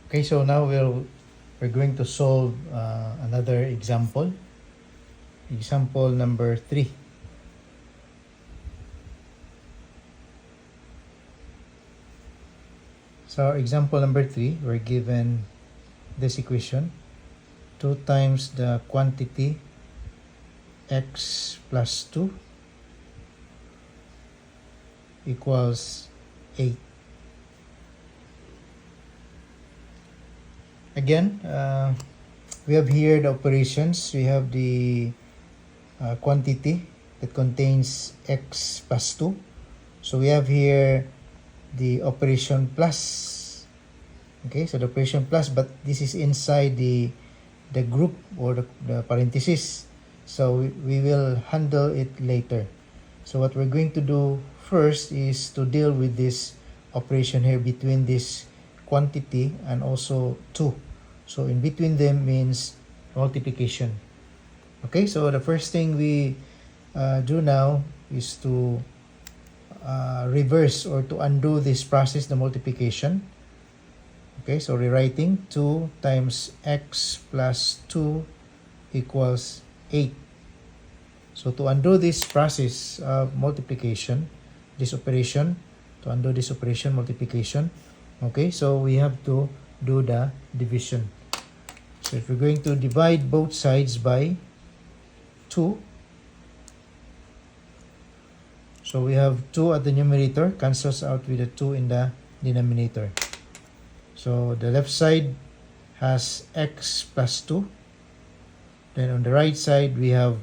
Okay, so now we're going to solve another example. Example number 3. So example number 3, we're given this equation: 2 times the quantity x plus 2 equals 8. Again, we have here the operations. We have the quantity that contains x plus 2. So we have here the operation plus. Okay, so the operation plus, but this is inside the group or the parenthesis. So we will handle it later. So what we're going to do first is to deal with this operation here between this quantity and also 2. So in between them means multiplication. Okay, so the first thing we do now is to reverse or to undo this process, the multiplication. Okay, so rewriting 2 times x plus 2 equals 8. So to undo this process of multiplication, this operation, to undo this operation, multiplication, okay, so we have to do the division. So if we're going to divide both sides by 2, so we have 2 at the numerator, cancels out with the 2 in the denominator. So the left side has x plus 2. Then on the right side, we have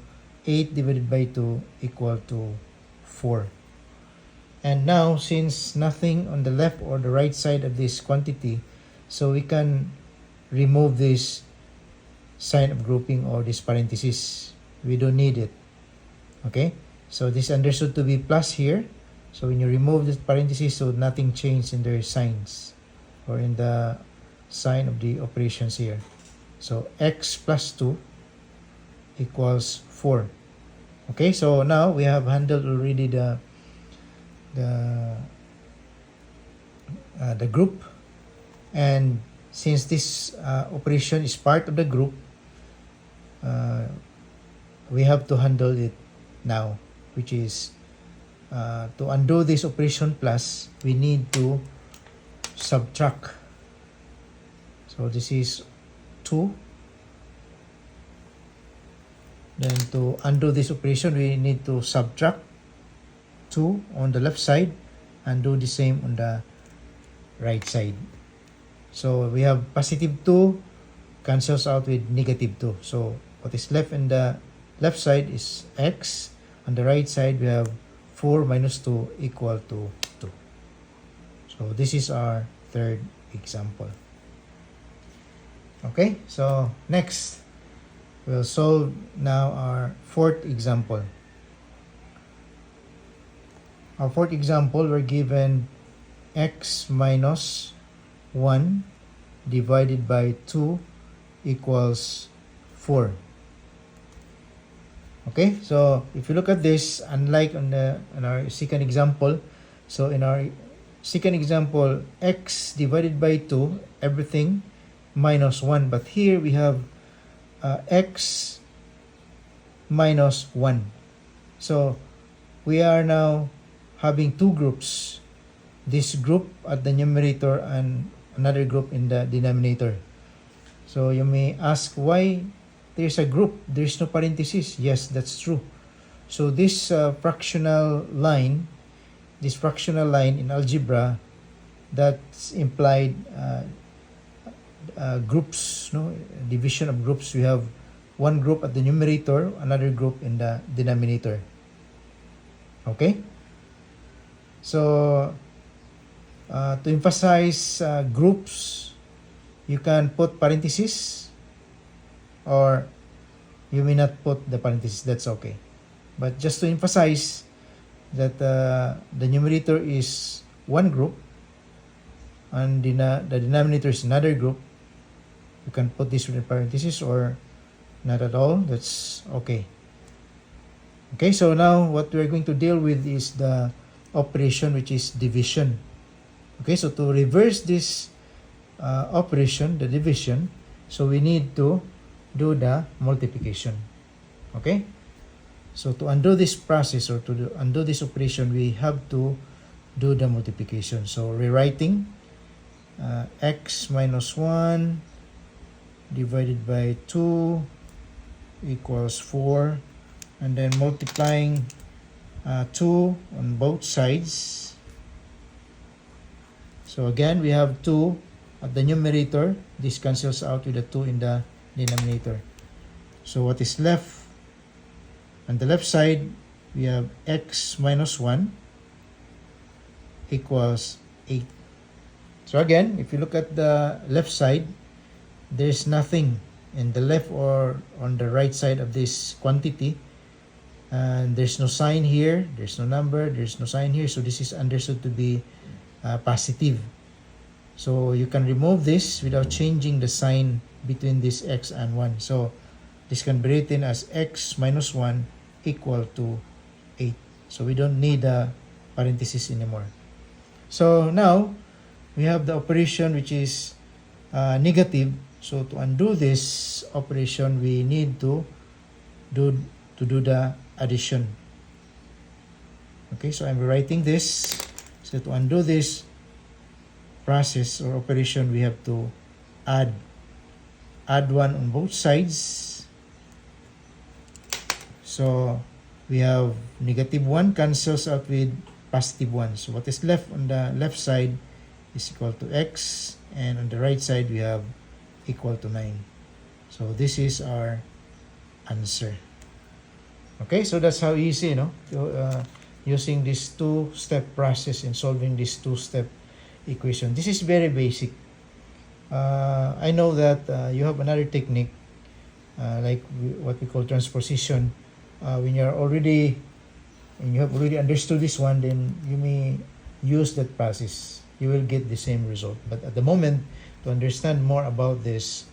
8 divided by 2 equal to 4. And now, since nothing on the left or the right side of this quantity, so we can remove this sign of grouping or this parenthesis. We don't need it. Okay? So this is understood to be plus here. So when you remove this parenthesis, so nothing changed in their signs or in the sign of the operations here. So x plus 2 equals 4. Okay, so now we have handled already the group, and since this operation is part of the group, we have to handle it now, which is to undo this operation plus, we need to subtract. So this is 2. Then to undo this operation, we need to subtract 2 on the left side and do the same on the right side. So we have positive 2 cancels out with negative 2. So what is left in the left side is x. On the right side, we have 4 minus 2 equal to 2. So this is our third example. Okay, so next, we'll solve now our fourth example. Our fourth example, we're given x minus 1 divided by 2 equals 4. Okay, so if you look at this, unlike on our second example, so in our second example, x divided by 2, everything minus 1. But here we have x minus 1. So we are now having two groups. This group at the numerator and another group in the denominator. So you may ask why there's a group, there's no parenthesis. Yes, that's true. So this fractional line in algebra, that's implied groups, no, division of groups. We have one group at the numerator, another group in the denominator. Okay? So to emphasize groups, you can put parentheses, or you may not put the parentheses, that's okay. But just to emphasize that the numerator is one group and the denominator is another group, you can put this with parentheses or not at all, that's okay. Okay, so now what we're going to deal with is the operation, which is division. Okay, so to reverse this operation, the division, so we need to do the multiplication. Okay? So to undo this process or to undo this operation, we have to do the multiplication. So rewriting x minus 1 divided by 2 equals 4, and then multiplying 2 on both sides. So again, we have 2 at the numerator. This cancels out with the 2 in the denominator. So what is left? On the left side, we have x minus 1 equals 8. So again, if you look at the left side, there's nothing in the left or on the right side of this quantity. And there's no sign here, there's no number, there's no sign here. So this is understood to be positive. So you can remove this without changing the sign between this x and 1. So this can be written as x minus 1 equal to 8. So we don't need a parenthesis anymore. So now we have the operation which is negative. So to undo this operation, we need to do the addition. Okay, so I'm writing this. So to undo this process or operation, we have to add 1 on both sides. So we have negative 1 cancels out with positive 1. So what is left on the left side is equal to x, and on the right side we have equal to 9. So this is our answer. Okay, so that's how easy, using this two-step process in solving this two-step equation. This is very basic. I know that you have another technique, like what we call transposition. When you have already understood this one, then you may use that process. You will get the same result. But at the moment, to understand more about these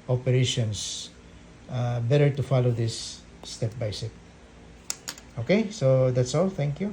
operations, better to follow this step by step. Okay, so that's all. Thank you.